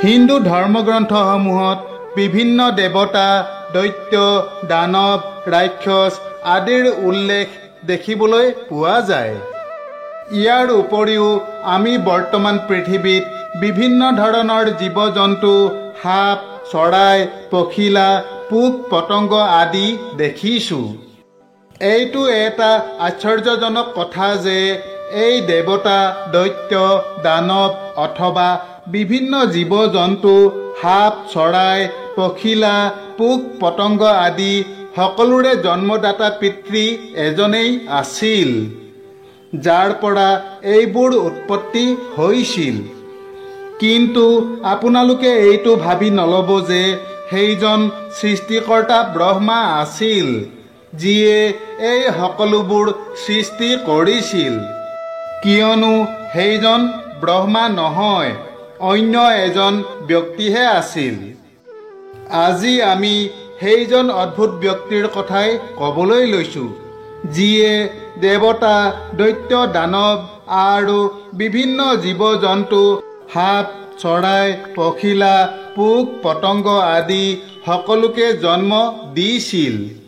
হিন্দু ধৰ্মগ্ৰন্থসমূহত বিভিন্ন দেৱতা, দৈত্য, দানৱ, ৰাক্ষস আদিৰ উল্লেখ দেখিবলৈ পোৱা যায়। ইয়াৰ উপৰিও আমি বৰ্তমান পৃথিৱীত বিভিন্ন ধৰণৰ জীৱ-জন্তু, সাপ, চৰাই, পখিলা, পোক-পতংগ আদি দেখিছোঁ। এইটো এটা আশ্চৰ্যজনক কথা যে এই দেৱতা, দৈত্য, দানৱ অথবা বিভিন্ন জীৱ-জন্তু, সাপ, চৰাই, পখিলা, পোক-পতংগ আদি সকলোৰে জন্মদাতা পিতৃ এজনেই আছিল, যাৰ পৰা এইবোৰ উৎপত্তি হৈছিল। কিন্তু আপোনালোকে এইটো ভাবি নল'ব যে সেইজন সৃষ্টিকৰ্তা ব্ৰহ্মা আছিল, যিয়ে এই সকলোবোৰ সৃষ্টি কৰিছিল। কিয়নো সেইজন ব্ৰহ্মা নহয়, অন্য এজন ব্যক্তিহে আছিল। আজি আমি সেইজন অদ্ভুত ব্যক্তিৰ কথাই ক'বলৈ লৈছোঁ, যিয়ে দেৱতা, দৈত্য, দানৱ আৰু বিভিন্ন জীৱ-জন্তু, সাপ, চৰাই, পখিলা, পোক-পতংগ আদি সকলোকে জন্ম দিছিল।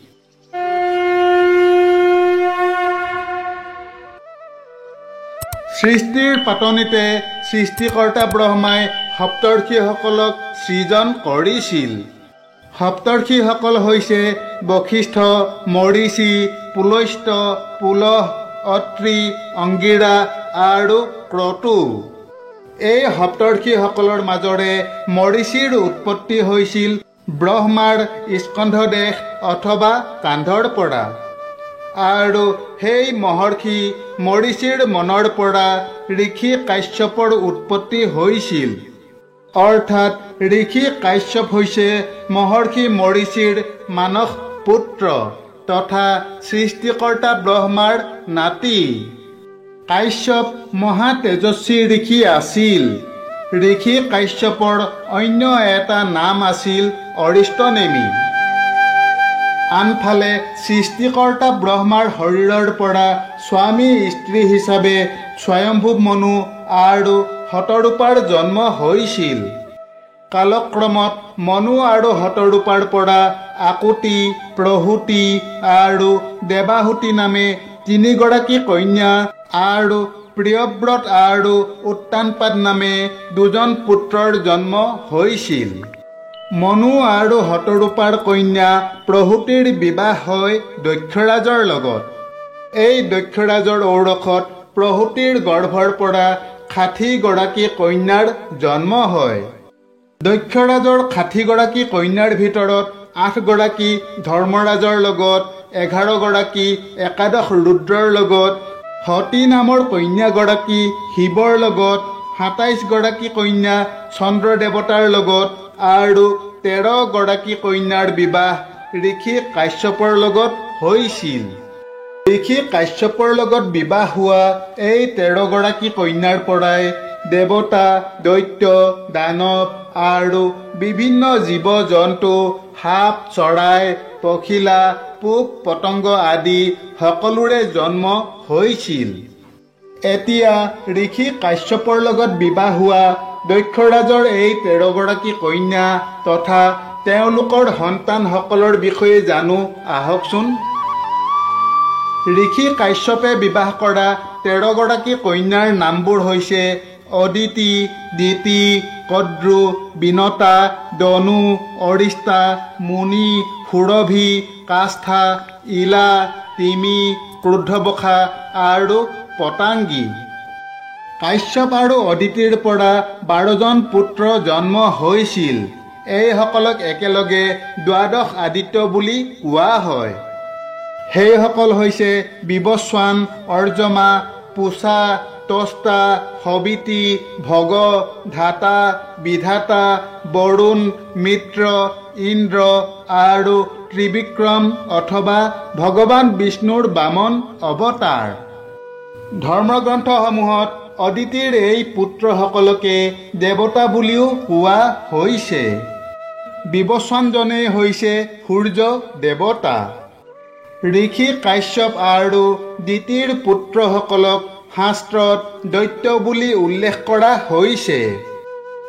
সৃষ্টিৰ পাতনিতে সৃষ্টিকৰ্তা ব্ৰহ্মাই সপ্তৰ্ষিসকলক সৃজন কৰিছিল। সপ্তৰ্ষিসকল হৈছে বশিষ্ঠ, মৰীচি, পুলস্ত্য, পুলহ, অত্ৰি, অংগিৰা আৰু ক্ৰতু। এই সপ্তৰ্ষিসকলৰ মাজৰে মৰীচিৰ উৎপত্তি হৈছিল ব্ৰহ্মাৰ স্কন্ধদেশ অথবা কান্ধৰ পৰা, আৰু সেই মহৰ্ষি মৰীচিৰ মনৰ পৰা ঋষি কাশ্যপৰ উৎপত্তি হৈছিল। অৰ্থাৎ ঋষি কাশ্যপ হৈছে মহৰ্ষি মৰীচিৰ মানস পুত্ৰ তথা সৃষ্টিকৰ্তা ব্ৰহ্মাৰ নাতি। কাশ্যপ মহা তেজস্বী ঋষি আছিল। ঋষি কাশ্যপৰ অন্য এটা নাম আছিল অৰিষ্টনেমি। আনফালে সৃষ্টিকৰ্তা ব্ৰহ্মাৰ শৰীৰৰ পৰা স্বামী স্ত্ৰী হিচাপে স্বয়ম্ভুৱ মনু আৰু শতৰূপাৰ জন্ম হৈছিল। কালক্ৰমত মনু আৰু শতৰূপাৰ পৰা আকুতি, প্ৰসূতি আৰু দেৱাহুতি নামে তিনিগৰাকী কন্যা আৰু প্ৰিয়ব্ৰত আৰু উত্তানপাদ নামে দুজন পুত্ৰৰ জন্ম হৈছিল। মনু আৰু শতৰূপাৰ কন্যা প্ৰসূতিৰ বিবাহ হয় দক্ষৰাজৰ লগত। এই দক্ষৰাজৰ ঔৰসত প্ৰসূতিৰ গৰ্ভৰ পৰা ৬০ গৰাকী কন্যাৰ জন্ম হয়। দক্ষৰাজৰ ৬০ গৰাকী কন্যাৰ ভিতৰত ৮ গৰাকী ধৰ্মৰাজৰ লগত, ১১ গৰাকী একাদশ ৰুদ্ৰৰ লগত, সতী নামৰ কন্যাগৰাকী শিৱৰ লগত, ২৭ গৰাকী কন্যা চন্দ্ৰ দেৱতাৰ লগত আৰু ১৩ গৰাকী কন্যাৰ বিবাহ ঋষি কাশ্যপৰ লগত হৈছিল। ঋষি কাশ্যপৰ লগত বিবাহ হোৱা এই ১৩ গৰাকী কন্যাৰ পৰাই দেৱতা, দৈত্য, দানৱ আৰু বিভিন্ন জীৱ-জন্তু, সাপ, চৰাই, পখিলা, পোক-পতংগ আদি সকলোৰে জন্ম হৈছিল। এতিয়া ঋষি কাশ্যপৰ লগত বিবাহ হোৱা দক্ষৰাজৰ এই ১৩ গৰাকী কন্যা তথা তেওঁলোকৰ সন্তানসকলৰ বিষয়ে জানো আহকচোন। ঋষি কাশ্যপে বিবাহ কৰা ১৩ গৰাকী কন্যাৰ নামবোৰ হৈছে অদিতি, দিতি, কদ্ৰু, বিনতা, দনু, অৰিষ্টা, মুনি, সুৰভি, কাষ্ঠা, ইলা, তিমি, ক্ৰুদ্ধবসা আৰু পতাংগী। কাশ্যপ আৰু অদিতিৰ পৰা ১২জন পুত্ৰ জন্ম হৈছিল। এইসকলক একেলগে দ্বাদশ আদিত্য বুলি কোৱা হয়। সেইসকল হৈছে বিবস্বান, অৰ্জমা, পুষা, তষ্টা, সবিতি, ভগ, ধাতা, বিধাতা, বৰুণ, মিত্ৰ, ইন্দ্ৰ আৰু ত্ৰিবিক্ৰম অথবা ভগৱান বিষ্ণুৰ বামন অৱতাৰ। ধৰ্মগ্ৰন্থসমূহত অদিতিৰ এই পুত্ৰসকলকে দেৱতা বুলিও কোৱা হৈছে। বিবস্বানজনেই হৈছে সূৰ্য দেৱতা। ঋষি কাশ্যপ আৰু দিতিৰ পুত্ৰসকলক শাস্ত্ৰত দৈত্য বুলি উল্লেখ কৰা হৈছে।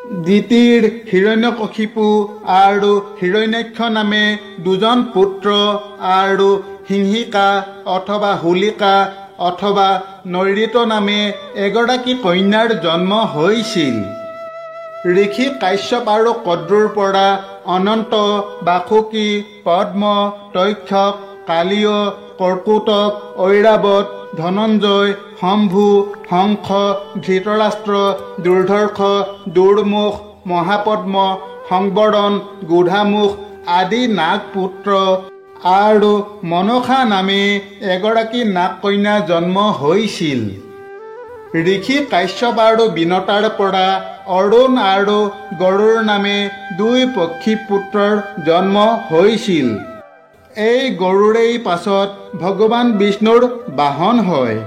দিতিৰ হিৰণ্যকশিপু আৰু হিৰণ্যাক্ষ নামে দুজন পুত্ৰ আৰু সিংহিকা অথবা হোলিকা অথবা নৈৰিত নামে এগৰাকী কন্যাৰ জন্ম হৈছিল। ঋষি কাশ্যপ আৰু কদ্ৰুৰ পৰা অনন্ত, বাসুকী, পদ্ম, তক্ষক, কালীয়, কৰ্কুটক, ঐৰাৱত, ধনঞ্জয়, শম্ভু, হংস, ধৃতৰাষ্ট্ৰ, দুৰ্ধৰ্ষ, দুৰ্মুখ, মহাপদ্ম, সংবৰণ, গোধামুখ আদি নাগ পুত্ৰ আৰু মনসা নামে এগৰাকী নাগ কন্যা জন্ম হৈছিল। ঋষি কাশ্যপ আৰু বিনতাৰ পৰা অৰুণ আৰু গৰুৰ নামে দুই পক্ষী পুত্ৰৰ জন্ম হৈছিল। এই গৰুৰেই পাছত ভগৱান বিষ্ণুৰ বাহন হয়।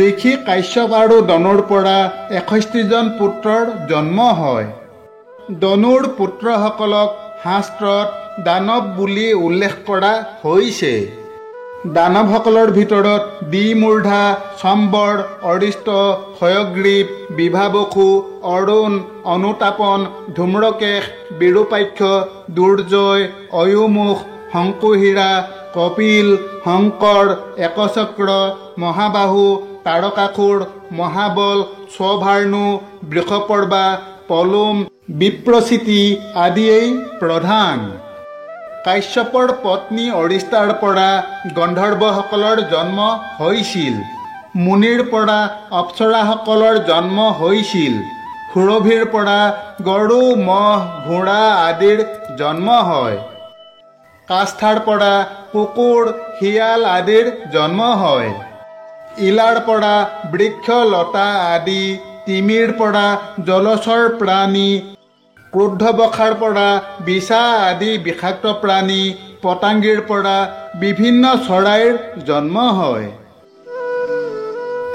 ঋষি কাশ্যপ আৰু দনুৰ পৰা 61জন পুত্ৰৰ জন্ম হয়। দনুৰ পুত্ৰসকলক শাস্ত্ৰত দানৱ বুলি উল্লেখ কৰা হৈছে। দানৱসকলৰ ভিতৰত দ্বিমূৰ্ধা, সম্বৰ, অৰিষ্ট, হয়গ্ৰীৱ, বিভাবসু, অৰুণ, অনুতাপন, ধূম্ৰকেশ, বিৰূপাক্ষ, দুৰ্জয়, অয়ুমুখ, শংকুহীৰা, কপিল, শংকৰ, একচক্ৰ, মহাবাহু, তাৰকাসুৰ, মহাবল, স্বভাৰ্ণু, বৃষপৰ্বা, পলুম, বিপ্ৰচিতি আদিয়েই প্ৰধান। কাশ্যপৰ পত্নী অৰিষ্টাৰ পৰা গন্ধৰ্বসকলৰ জন্ম হৈছিল। মুনিৰ পৰা অপ্সৰাসকলৰ জন্ম হৈছিল। সুৰভিৰ পৰা গৰু, মহ, ঘোঁৰা আদিৰ জন্ম হয়। কাষ্ঠাৰ পৰা কুকুৰ, শিয়াল আদিৰ জন্ম হয়। ইলাৰ পৰা বৃক্ষ, লতা আদি, তিমিৰ পৰা জলচৰ প্ৰাণী, ক্ৰোধবশাৰ পৰা বিছা আদি বিষাক্ত প্ৰাণী, পতাংগীৰ পৰা বিভিন্ন চৰাইৰ জন্ম হয়।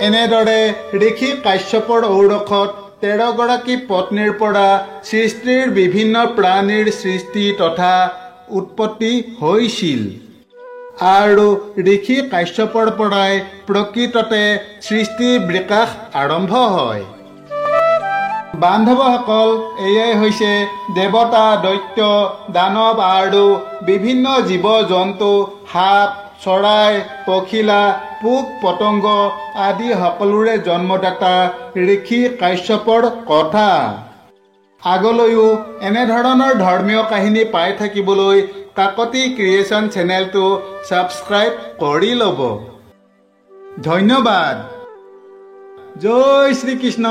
এনেদৰে ঋষি কাশ্যপৰ ঔৰসত 13গৰাকী পত্নীৰ পৰা সৃষ্টিৰ বিভিন্ন প্ৰাণীৰ সৃষ্টি তথা উৎপত্তি হৈছিল। আৰু ঋষি কাশ্যপৰ পৰাই প্ৰকৃততে সৃষ্টি বিকাশ আৰম্ভ হয়। বান্ধৱসকল, এয়াই হৈছে দেৱতা, দৈত্য, দানৱ আৰু বিভিন্ন জীৱ জন্তু, সাপ, চৰাই, পখিলা, পোক পতংগ আদি সকলোৰে জন্মদাতা ঋষি কাশ্যপৰ কথা। আগলৈও এনেধৰণৰ ধৰ্মীয় কাহিনী পাই থাকিবলৈ কাকতি ক্ৰিয়েশ্যন চেনেলটো ছাবস্ক্ৰাইব কৰি ল'ব। ধন্যবাদ। জয় শ্ৰীকৃষ্ণ।